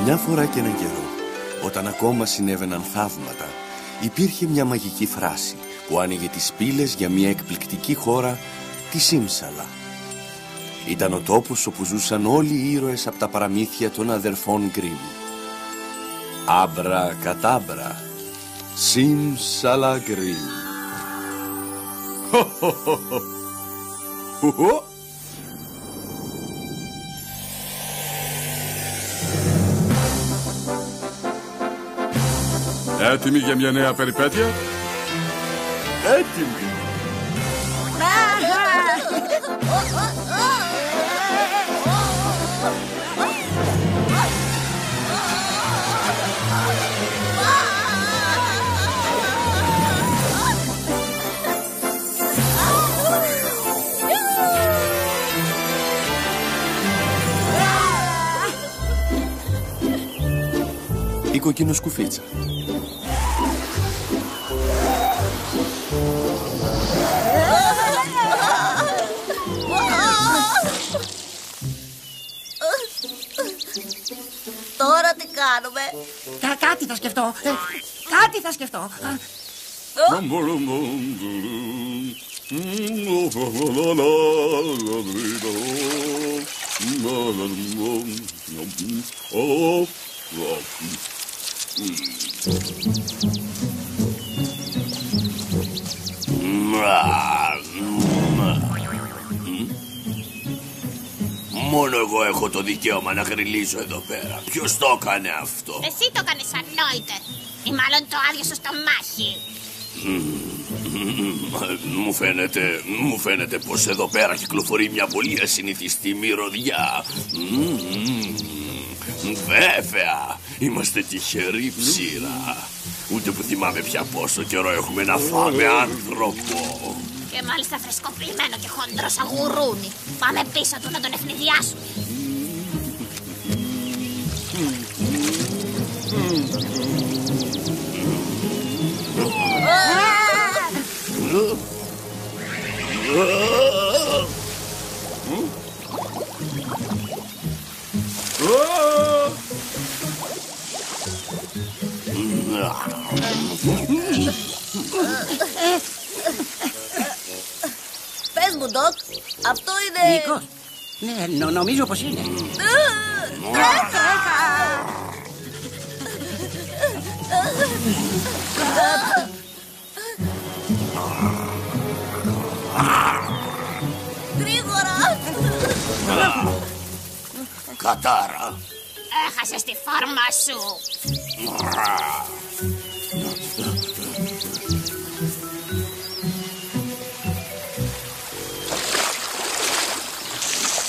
Μια φορά και έναν καιρό, όταν ακόμα συνέβαιναν θαύματα, υπήρχε μια μαγική φράση που άνοιγε τις πύλες για μια εκπληκτική χώρα, τη Σίμσαλα. Ήταν ο τόπος όπου ζούσαν όλοι οι ήρωες από τα παραμύθια των αδερφών Γκριμ. Άμπρα κατάμπρα, Σίμσαλα Γκριμ. Έτοιμοι για μια νέα περιπέτεια? Έτοιμοι. Η κοκκινοσκουφίτσα. Τώρα τι κάνουμε? Κάτι θα σκεφτώ. Κάτι θα σκεφτώ. Μόνο εγώ έχω το δικαίωμα να γρυλίζω εδώ πέρα. Ποιος το έκανε αυτό? Εσύ το έκανες, ανόητε. Ή μάλλον το άδειασε στο μάχη. Μου φαίνεται πως εδώ πέρα κυκλοφορεί μια πολύ ασυνηθιστή μυρωδιά. Βέβαια, είμαστε τυχεροί ψήρα. Ούτε που θυμάμαι πια πόσο καιρό έχουμε να φάμε άνθρωπο. Και μάλιστα φρεσκοπλημένο και χοντρό σαν γουρούνι. Πάμε πίσω του να τον ευνηδιάσουμε. Πες μου, Ντοκ, αυτό είναι... Νίκος. Ναι, νομίζω πως είναι. Γρήγορα! Κατάρα. Έχασες τη φόρμα σου.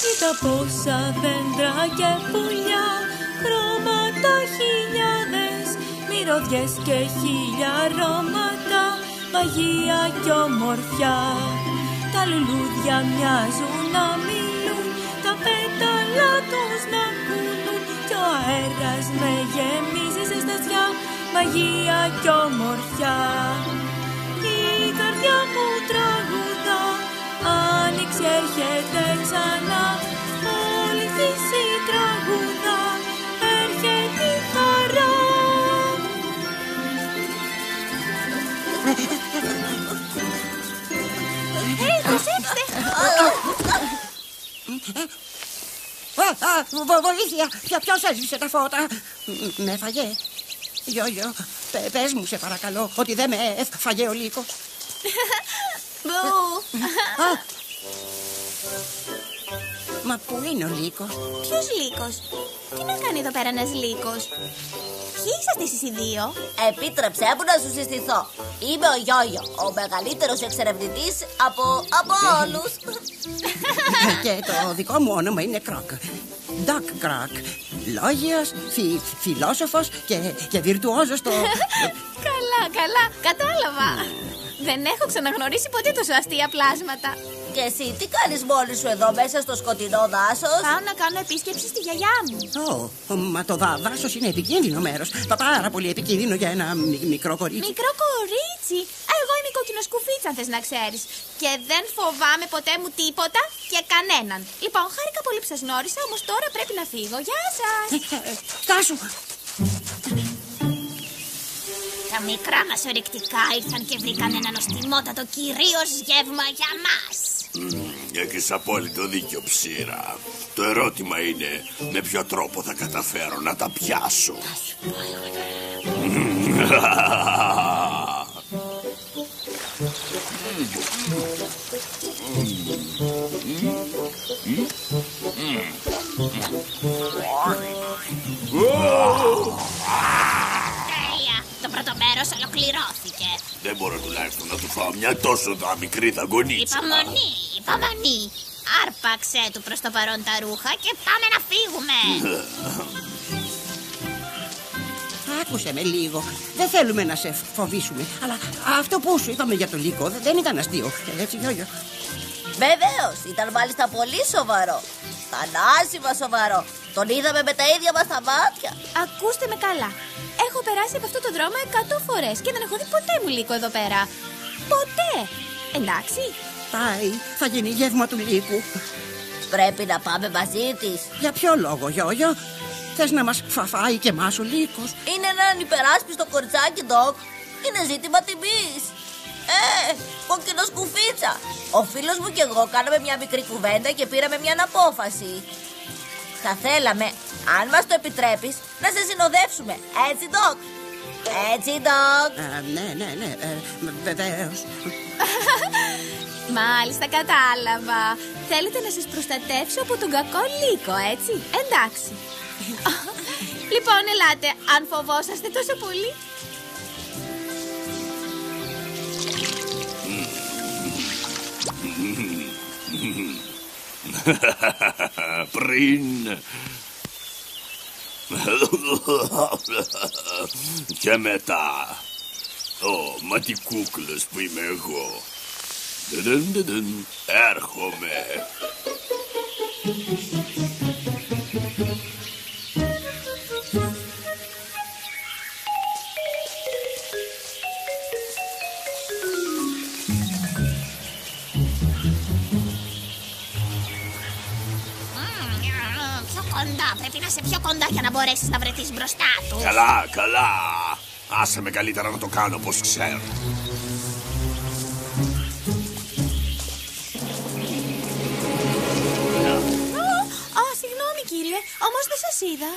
Κοίτα πόσα δέντρα και πουλιά, χρώματα χιλιάδες, μυρωδιές και χίλια αρώματα, μαγεία κι ομορφιά. Τα λουλούδια μοιάζουν να μιλούν, τα πέταλα τους να κουνούν, κι ο αέρας με γεμίζει ζεστασιά, μαγεία κι ομορφιά. Η καρδιά μου τραγουδά, άνοιξη έρχεται ξανά, όλη φύση τραγουδά, έρχεται η χαρά. Βοήθεια! Ποιος έσβησε τα φώτα? Με έφαγε. Γιώργιο, πες μου σε παρακαλώ ότι δεν με έφαγε ο Λύκος. Μπου. Μα πού είναι ο Λύκος? Ποιος Λύκος? Τι να κάνει εδώ πέρα ένας Λύκος? Ποιοι είσαστε εσείς οι δύο? Επίτρεψέ μου να σου συστηθώ. Είμαι ο Γιώργιο, ο μεγαλύτερος εξερευνητής από όλους. Και το δικό μου όνομα είναι Κροκ. Ντοκ Κροκ. Λόγιος, φιλόσοφος και βιρτουόζος στο... Καλά, κατάλαβα. Δεν έχω ξαναγνωρίσει ποτέ τόσο αστεία πλάσματα. Και εσύ τι κάνεις μόλις σου εδώ μέσα στο σκοτεινό δάσος? Πάω να κάνω επίσκεψη στη γιαγιά μου. Μα το δάσος είναι επικίνδυνο μέρος. Πάρα πολύ επικίνδυνο για ένα μικρό κορίτσι. Μικρό κορίτσι? Εγώ είμαι η κοκκινοσκουφίτσα, αν θες να ξέρεις. Και δεν φοβάμαι ποτέ μου τίποτα και κανέναν. Λοιπόν, χάρηκα πολύ που σας γνώρισα, όμως τώρα πρέπει να φύγω. Γεια σας. Στάσου. Τα μικρά μας ορεικτικά ήρθαν και βρήκαν ένα νοστιμότατο κυρίως γεύμα για μας. Έχεις απόλυτο δίκιο, Ψήρα. Το ερώτημα είναι με ποιο τρόπο θα καταφέρω να τα πιάσω. Τέλεια, το πρώτο μέρος ολοκληρώθηκε. Δεν μπορώ τουλάχιστον να του φάω μια τόσο μικρή δαγκονίτσα. Υπομονή. Άρπαξε του προς το παρόν τα ρούχα και πάμε να φύγουμε. Άκουσε με λίγο. Δεν θέλουμε να σε φοβήσουμε. Αλλά αυτό που σου είπαμε για το Λύκο δεν ήταν αστείο. Έτσι, Γιώργο. Βεβαίως, ήταν μάλιστα πολύ σοβαρό. Θανάσιμα σοβαρό. Τον είδαμε με τα ίδια μας τα μάτια. Ακούστε με καλά. Έχω περάσει από αυτό το δρόμο 100 φορές και δεν έχω δει ποτέ μου Λύκο εδώ πέρα. Ποτέ. Εντάξει. Πάει, θα γίνει γεύμα του Λύκου. Πρέπει να πάμε μαζί της. Για ποιο λόγο, Γιώργο? Θες να μας φάει και εμάς ο Λύκος? Είναι ένα ανυπεράσπιστο κοριτσάκι, Ντοκ. Είναι ζήτημα τιμής. Κοκκινοσκουφίτσα. Ο φίλος μου και εγώ κάναμε μια μικρή κουβέντα και πήραμε μια απόφαση. Θα θέλαμε, αν μας το επιτρέπεις, να σε συνοδεύσουμε. Έτσι, Ντοκ? Έτσι, Ντοκ? Ναι, βεβαίως. Μάλιστα, κατάλαβα. Θέλετε να σας προστατεύσω από τον κακό Λύκο, έτσι? Εντάξει. Λοιπόν, ελάτε, αν φοβόσαστε τόσο πολύ. Πριν και μετά. Μα τι κούκλος που είμαι εγώ. Έρχομαι. Πρέπει να είσαι πιο κοντά για να μπορέσεις να βρεθείς μπροστά του. Καλά. Άσε με καλύτερα να το κάνω όπως ξέρω. Συγγνώμη κύριε, όμως δεν σας είδα.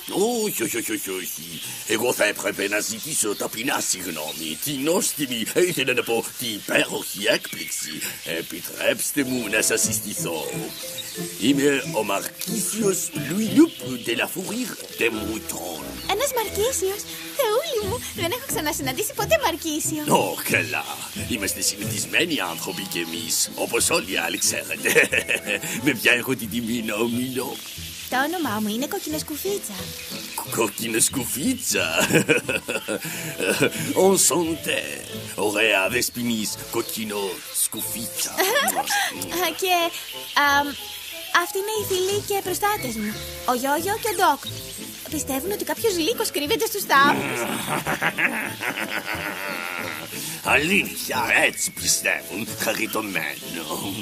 Όχι. Εγώ θα έπρεπε να ζητήσω ταπεινά συγγνώμη. Την νόστιμη, ήθελα να πω την υπέροχη έκπληξη. Επιτρέψτε μου να σας συστηθώ. Είμαι ο Μαρκίσιος Λουί Λουπ de la Fourrure des Moutons. Ένας Μαρκίσιος, θεούλη μου, δεν έχω ξανασυναντήσει ποτέ Μαρκίσιο. Καλά. Είμαστε συνηθισμένοι άνθρωποι κι εμείς, όπως όλοι οι άλλοι ξέρετε. Με ποια έχω την τιμή να ομιλώ? Το όνομά μου είναι Κοκκινοσκουφίτσα. Κοκκινοσκουφίτσα. Enchanté. Ωραία δεσποινής Κοκκινοσκουφίτσα. Και αυτοί είναι οι φίλοι και προστάτες μου, ο Γιώγιο και ο Ντοκ. Πιστεύουν ότι κάποιος Λύκος κρύβεται στους τάφους. Αλήθεια, έτσι πιστεύουν, χαριτωμένο.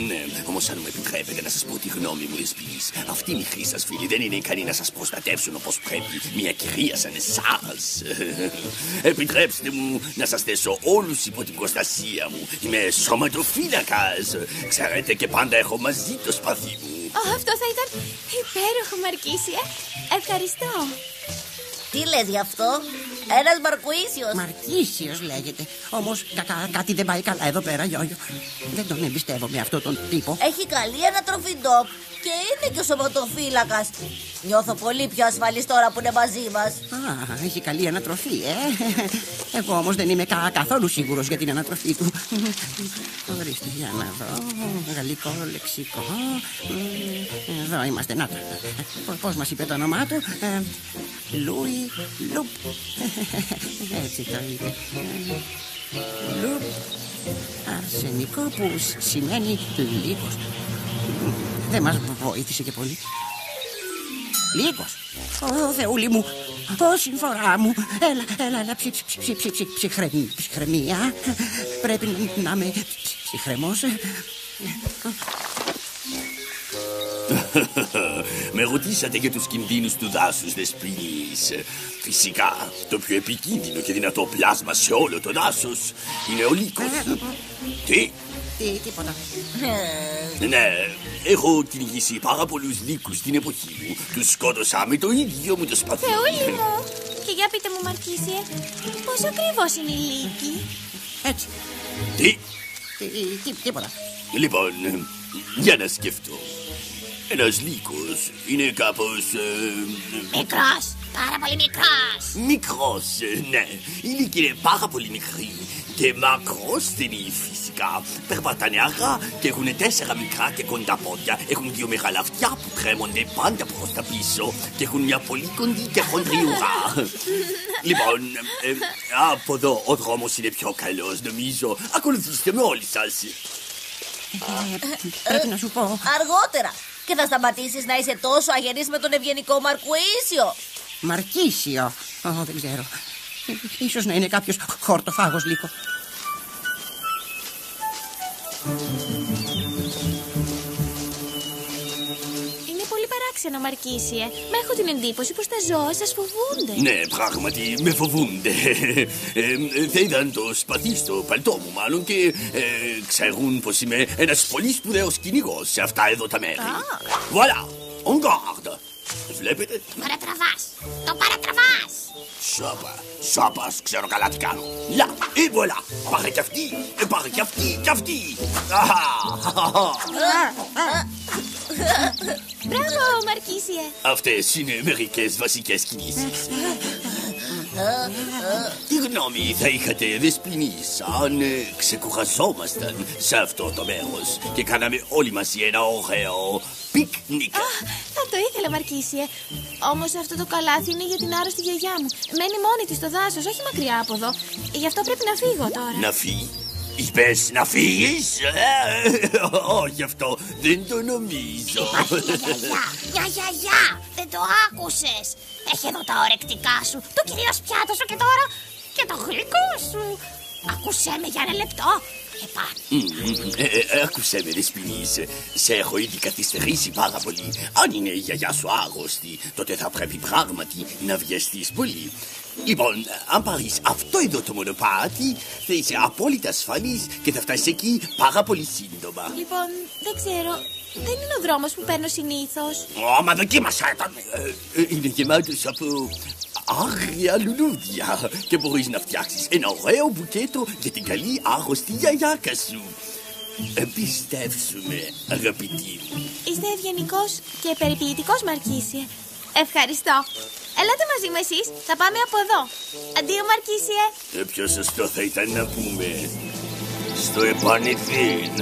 Ναι, όμως αν μου επιτρέπετε να σας πω τη γνώμη μου, δεσποινής, αυτοί οι μικροί σας φίλοι δεν είναι ικανοί να σας προστατεύσουν όπως πρέπει μια κυρία σαν εσάς. Επιτρέψτε μου να σας θέσω όλους υπό την προστασία μου. Είμαι σωματοφύλακας. Ξέρετε, και πάντα έχω μαζί το σπαθί μου. Αυτό θα ήταν υπέροχο, Μαρκίσια. Ευχαριστώ. Τι λες γι' αυτό? Ένας Μαρκουίσιος. Μαρκίσιος λέγεται. Όμως κάτι δεν πάει καλά εδώ πέρα, Γιώργο. Δεν τον εμπιστεύομαι αυτόν τον τύπο. Έχει καλή ανατροφή, Ντοκ. Και είναι και ο σωματοφύλακας. Νιώθω πολύ πιο ασφαλής τώρα που είναι μαζί μας. Έχει καλή ανατροφή, Εγώ όμως δεν είμαι καθόλου σίγουρος για την ανατροφή του. Ορίστε, για να δω. Γαλλικό λεξικό. Εδώ είμαστε, να το. Πώς μας είπε το όνομά του? Λούι Λουπ. Έτσι το είπε. Λουπ. Αρσενικό που σημαίνει Λύκος. Δεν μας βοήθησε και πολύ. Λύκος. Ω, Θεούλη μου, ω, συμφορά μου. Έλα, ψυχραιμία. Πρέπει να είμαι ψυχραιμός. Με ρωτήσατε για τους κινδύνους του δάσους, Δεσποινής. Φυσικά, το πιο επικίνδυνο και δυνατό πλάσμα σε όλο το δάσος είναι ο λύκος. Τι? Τίποτα. Ναι, έχω κυνηγήσει πάρα πολλούς λύκους στην εποχή μου. Τους σκότωσα με το ίδιο μου το σπαθί. Θεούλη μου. Και για πείτε μου, Μαρκίσιε, πόσο ακριβώς είναι η λύκη? Έτσι. Τι? Τίποτα. Λοιπόν, για να σκεφτώ. Ένας λύκος είναι κάπως... Μικρός, πάρα πολύ μικρός. Μικρός, ναι. Η λύκη είναι πάρα πολύ μικρή και μακρόστενη φυσικά. Περπατάνε αργά και έχουν 4 μικρά και κοντά πόδια. Έχουν 2 μεγάλα αυτιά που κρέμονται πάντα προς τα πίσω και έχουν μια πολύ κοντή και χοντρή ουρά. Λοιπόν, από εδώ ο δρόμος είναι πιο καλός νομίζω. Ακολουθήστε με όλοι σας. Πρέπει να σου πω. Αργότερα. Και θα σταματήσεις να είσαι τόσο αγενής με τον ευγενικό Μαρκουίσιο. Μαρκίσιο. Δεν ξέρω. Ίσως να είναι κάποιος χορτοφάγος λύκο. Είναι πολύ παράξενο, Μαρκίσιε. Μα έχω την εντύπωση πως τα ζώα σας φοβούνται. Ναι, πράγματι με φοβούνται. Θα είδαν το σπαθί στο παλτό μου μάλλον και ξέρουν πως είμαι ένας πολύ σπουδαίος κυνηγός σε αυτά εδώ τα μέρη. Voilà, on garde. Βλέπετε? Παρατραβάς, το παρατραβάς. Σάπας, ξέρω καλά τι κάνω. Λα, et voilà, πάρε κι αυτή, πάρε κι αυτή, κι αυτή. Μπράβο, Μαρκίσιε. Αυτές είναι μερικές βασικές κινήσεις. Τι γνώμη θα είχατε, Δεσποινής, αν ξεκουραζόμασταν σε αυτό το μέρος και κάναμε όλοι μαζί ένα ωραίο πικνίκ? Θα το ήθελα, Μαρκίσιε. Όμως αυτό το καλάθι είναι για την άρρωστη γιαγιά μου. Μένει μόνη της στο δάσος, όχι μακριά από εδώ. Γι' αυτό πρέπει να φύγω τώρα. Να φύγει? Είπες να φύγεις? Όχι, αυτό δεν το νομίζω. Μια γιαγιά, δεν το άκουσες. Έχει εδώ τα ορεκτικά σου, το κυρίως πιάτο σου και τώρα και το γλυκό σου. Άκουσέ με για ένα λεπτό. Άκουσέ με, Δεσποινής. Σε έχω ήδη καθυστερήσει πάρα πολύ. Αν είναι η γιαγιά σου άρρωστη, τότε θα πρέπει πράγματι να βιαστείς πολύ. Λοιπόν, αν πάρεις αυτό εδώ το μονοπάτι, θα είσαι απόλυτα ασφαλής και θα φτάσεις εκεί πάρα πολύ σύντομα. Λοιπόν, δεν ξέρω. Δεν είναι ο δρόμος που παίρνω συνήθως. Μα δοκίμασα τον. Είναι γεμάτος από άγρια λουλούδια και μπορείς να φτιάξεις ένα ωραίο μπουκέτο για την καλή άρρωστη γιαγιάκα σου. Πιστέψου με, αγαπητή μου. Είστε ευγενικός και περιποιητικός, Μαρκίσιε. Ευχαριστώ. Ελάτε μαζί μου εσείς, θα πάμε από εδώ. Αντίο, Μαρκίσιε. Πιο σωστό θα ήταν να πούμε στο επανειδήν.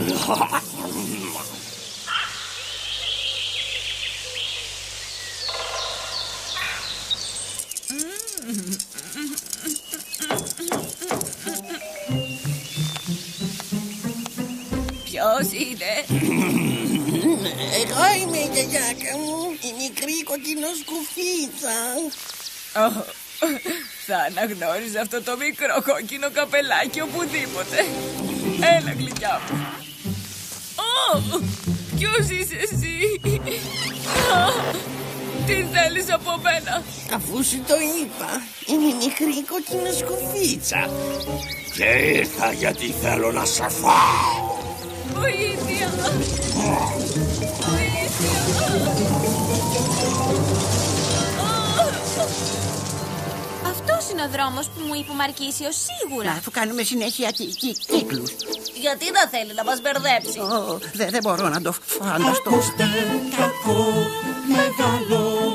Ποιος είναι? Εγώ είμαι η γιαγιάκα μου, η μικρή κοκκινοσκουφίτσα. Θα αναγνώριζα αυτό το μικρό κόκκινο καπελάκι οπουδήποτε. Έλα, γλυκιά μου. Ποιος είσαι εσύ? Τι θέλεις από μένα? Αφού σου το είπα, είμαι η μικρή κοκκινοσκουφίτσα. Και ήρθα γιατί θέλω να σε φάω. Βοήθεια! Αυτός είναι ο δρόμος που μου είπε ο Μαρκίσιος, σίγουρα. Αφού κάνουμε συνέχεια κύκλους. Γιατί να θέλει να μας μπερδέψει? Δεν μπορώ να το φανταστώ. Ακούστε κακό μεγάλο,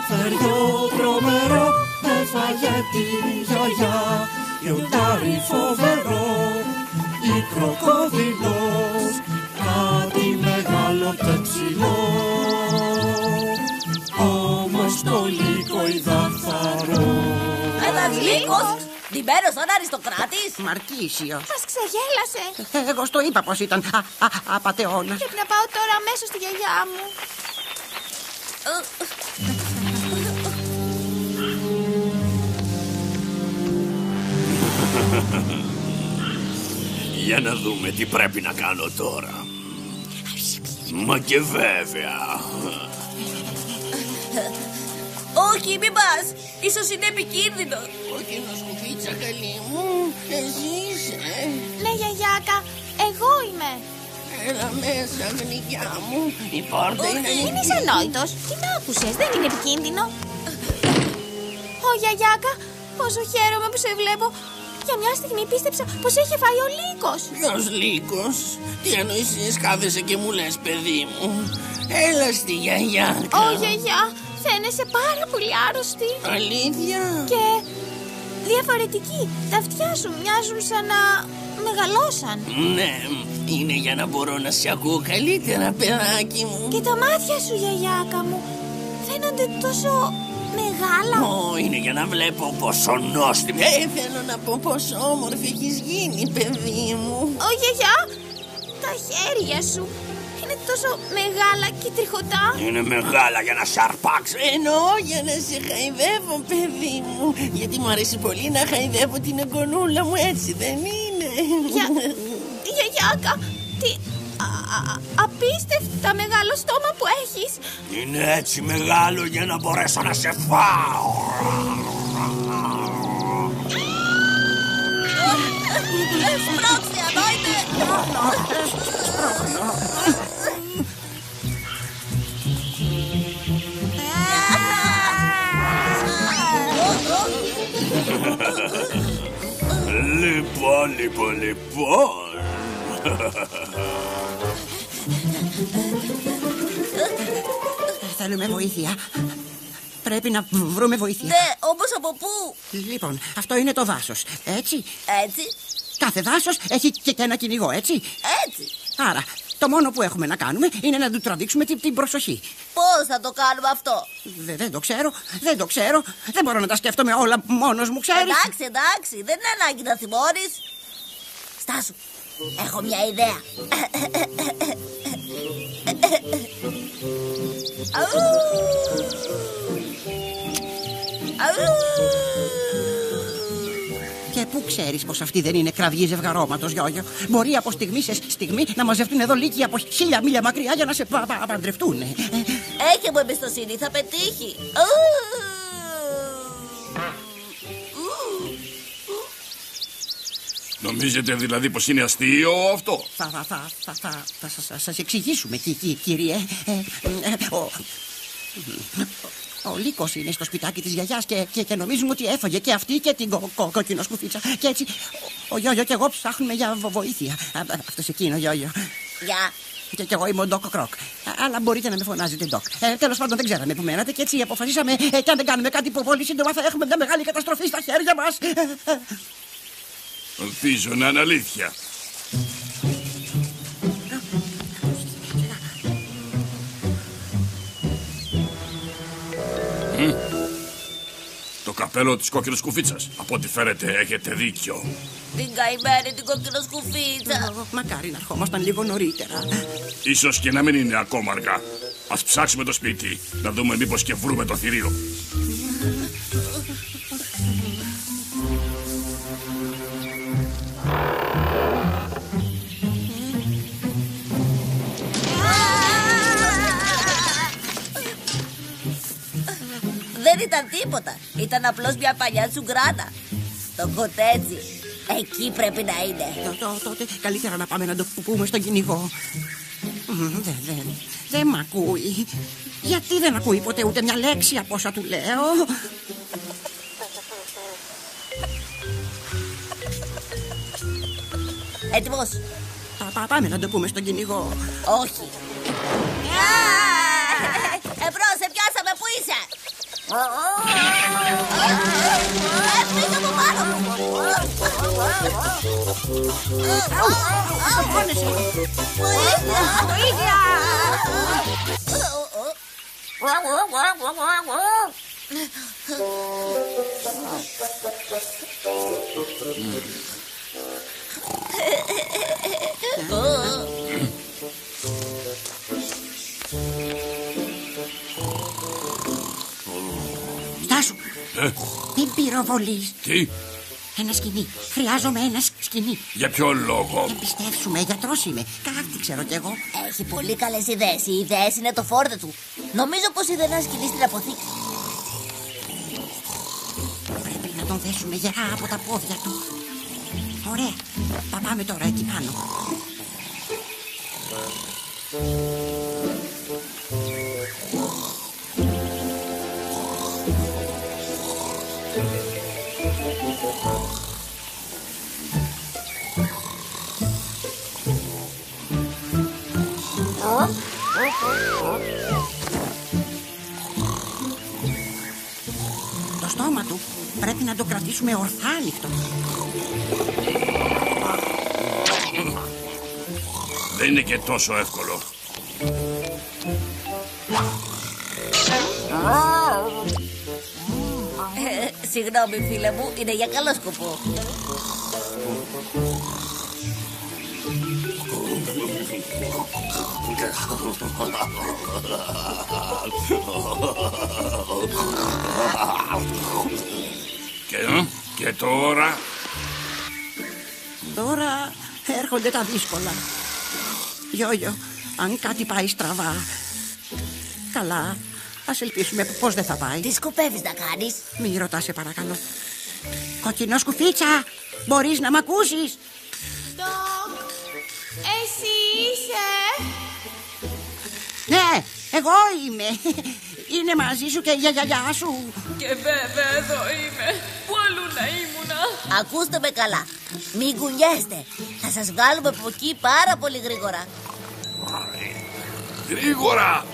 θεριό τρομερό, έφαγε τη γιαγιά, λιοντάρι φοβερό, ή κροκόδιλος, κάτι μεγάλο και ψηλό. Όμως το λύκο είδα θαρό. Ένας λύκος, ντυμένος σαν αριστοκράτης. Μας Μαρκίσιο. ξεγέλασε. Εγώ στο είπα πως ήταν απατεώνας. Πρέπει να πάω τώρα αμέσως στη γιαγιά μου. Για να δούμε τι πρέπει να κάνω τώρα. Μα και βέβαια. Όχι, μην πας. Ίσως είναι επικίνδυνο. Κοκκινοσκουφίτσα, καλή μου, εσύ είσαι? Ναι, γιαγιάκα, εγώ είμαι. Έλα μέσα, γλυκιά μου. Η πόρτα είναι Είναι ανόητος. Τι να άκουσες, δεν είναι επικίνδυνο. Ω, γιαγιάκα, πόσο χαίρομαι που σε βλέπω. Για μια στιγμή πίστεψα πως είχε φάει ο λύκος. Ποιος λύκος? Τι ανοησίες κάθεσαι και μου λες, παιδί μου? Έλα στη γιαγιάκα. Ω, γιαγιά, φαίνεσαι πάρα πολύ άρρωστη. Αλήθεια? Και διαφορετική. Τα αυτιά σου μοιάζουν σαν να μεγαλώσαν. Ναι, είναι για να μπορώ να σε ακούω καλύτερα, παιδάκι μου. Και τα μάτια σου, γιαγιάκα μου, φαίνονται τόσο μεγάλα. Είναι για να βλέπω πόσο νόστιμη. Θέλω να πω πόσο όμορφη έχεις γίνει, παιδί μου. Ω, γιαγιά, τα χέρια σου είναι τόσο μεγάλα και τριχωτά. Είναι μεγάλα για να σε αρπάξω. Εννοώ για να σε χαϊδεύω, παιδί μου. Γιατί μου αρέσει πολύ να χαϊδεύω την εγγονούλα μου, έτσι δεν είναι? Γιαγιάκα, τι απίστευτα μεγάλο στόμα που έχεις. Είναι έτσι μεγάλο για να μπορέσω να σε φάω. Σπρώξτε, ανόητε. Λοιπόν. Θέλουμε βοήθεια. Πρέπει να βρούμε βοήθεια. Ναι, όμως από πού? Λοιπόν, αυτό είναι το δάσος, έτσι? Έτσι, Κάθε δάσος έχει και ένα κυνηγό, έτσι? έτσι. Άρα, το μόνο που έχουμε να κάνουμε είναι να του τραβήξουμε την προσοχή. Πώς θα το κάνουμε αυτό? Δεν το ξέρω. Δεν μπορώ να τα σκέφτομαι όλα μόνος μου, ξέρεις. Εντάξει, δεν είναι ανάγκη να θυμώνεις. Στάσου, έχω μια ιδέα. Και πού ξέρεις πως αυτή δεν είναι κραυγή ζευγαρώματος, Γιώργιο? Μπορεί από στιγμή σε στιγμή να μαζευτούν εδώ λύκοι από 1000 μίλια μακριά για να σε παντρευτούν. Έχει μου εμπιστοσύνη, θα πετύχει. Νομίζετε δηλαδή πως είναι αστείο αυτό? Θα σας εξηγήσουμε, κύριε. Ο λύκος είναι στο σπιτάκι της γιαγιάς και νομίζουμε ότι έφαγε και αυτή και την κοκκινοσκουφίτσα. Και έτσι ο Γιώργιο και εγώ ψάχνουμε για βοήθεια. Αυτός εκείνο, Γιώργιο. Γεια. Και εγώ είμαι ο Ντοκ Κροκ. Αλλά μπορείτε να με φωνάζετε Ντοκ. Τέλος πάντων, δεν ξέραμε που μένατε και έτσι αποφασίσαμε και αν δεν κάνουμε κάτι πολύ σύντομα θα έχουμε μια μεγάλη καταστροφή στα χέρια μας. Ελπίζω να είναι αλήθεια. Το καπέλο της κοκκινοσκουφίτσας. Από ό,τι φέρετε έχετε δίκιο. Την καημένη την κοκκινοσκουφίτσα. Μακάρι να ερχόμασταν λίγο νωρίτερα. Ίσως και να μην είναι ακόμα αργά. Ας ψάξουμε το σπίτι, να δούμε μήπως και βρούμε το θηρίο. Δεν ήταν τίποτα. Ήταν απλώς μια παλιά τσουγκράνα. Το κοτέτσι. Εκεί πρέπει να είναι. Τότε καλύτερα να πάμε να το πούμε στον κυνηγό. Δεν μ' ακούει. Γιατί δεν ακούει ποτέ ούτε μια λέξη από όσα του λέω? Έτοιμος? Πάμε να το πούμε στον κυνηγό. Όχι. Εμπρός, σε πιάσαμε, πού είσαι? Φύγε από πάνω μου. Βοήθεια! Μην πυροβολείς. Τι? Ένα σκοινί. Χρειάζομαι ένα σκοινί. Για ποιο λόγο? Εμπιστεύσουμε, γιατρός είμαι. Κάτι ξέρω κι εγώ. Έχει πολύ καλές ιδέες. Οι ιδέες είναι το φόρτε του. Νομίζω πως είδε ένα σκηνή στην αποθήκη. Πρέπει να τον δέσουμε γερά από τα πόδια του. Ωραία. Θα πάμε τώρα εκεί πάνω. Το στόμα του πρέπει να το κρατήσουμε ορθά ανοιχτό. Δεν είναι και τόσο εύκολο. Συγγνώμη φίλε μου, είναι για καλό σκοπό. Και τώρα? Τώρα έρχονται τα δύσκολα. Γιόγιο, αν κάτι πάει στραβά. Καλά, ας ελπίσουμε πως δεν θα πάει. Τι σκοπεύεις να κάνεις? Μη ρωτάς, σε παρακαλώ. Κοκκινό σκουφίτσα, μπορείς να μ' ακούσεις? Ντοκ, εσύ είσαι? Ναι, εγώ είμαι. Είναι μαζί σου και η γιαγιά σου. Και βέβαια εδώ είμαι. Πού αλλού να ήμουνα? Ακούστε με καλά. Μην κουνιέστε. Θα σας βγάλουμε από εκεί πάρα πολύ γρήγορα. Γρήγορα!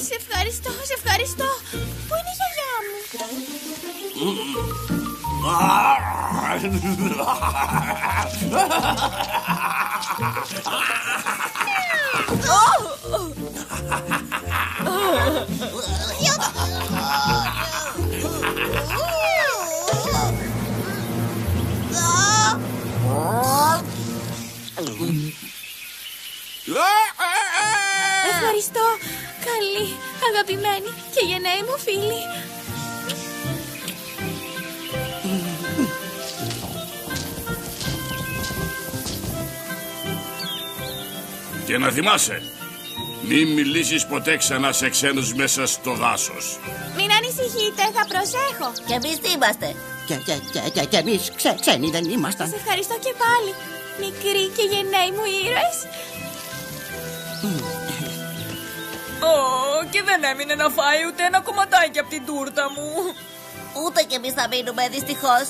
Σε ευχαριστώ, σε ευχαριστώ. Πού είναι η γιαγιά μου? Ευχαριστώ. Καλή, αγαπημένη και γενναίοι μου φίλοι. Και να θυμάσαι, μην μιλήσεις ποτέ ξανά σε ξένους μέσα στο δάσος. Μην ανησυχείτε, θα προσέχω. Και εμείς τι είμαστε? Και εμείς ξένοι δεν ήμασταν. Σε ευχαριστώ και πάλι, μικροί και γενναίοι μου ήρωες. Και δεν έμεινε να φάει ούτε ένα κομματάκι από την τούρτα μου. Ούτε κι εμείς θα μείνουμε, δυστυχώς.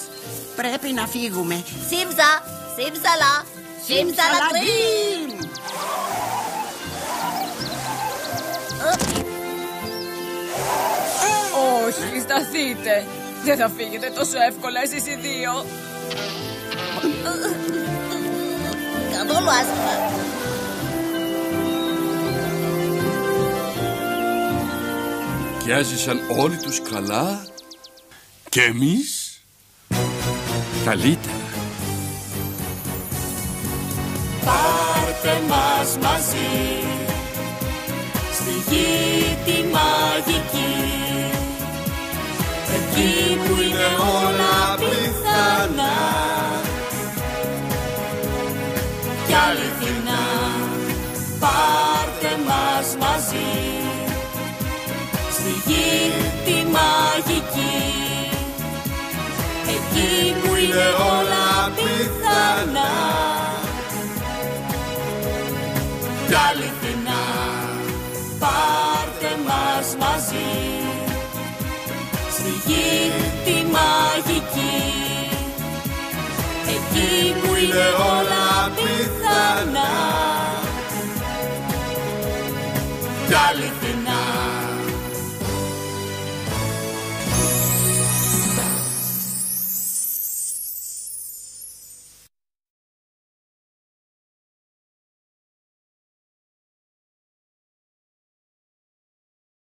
Πρέπει να φύγουμε. Σύμψα, σύμψαλα, σύμψαλατρίμ. Όχι, σταθείτε. Δεν θα φύγετε τόσο εύκολα εσείς οι δύο. Καθόλου άσχημα. Και έζησαν όλοι τους καλά και εμείς καλύτερα. Πάρτε μας μαζί στη γη τη μαγική, εκεί που είναι όλα πιθανά κι αληθινά. Πάρτε μας μαζί στη γη τη μαγική, εκεί που είναι όλα πιθανά κι αληθινά. Πάρτε μας μαζί στη γη τη μαγική, εκεί που είναι όλα πιθανά κι αληθινά.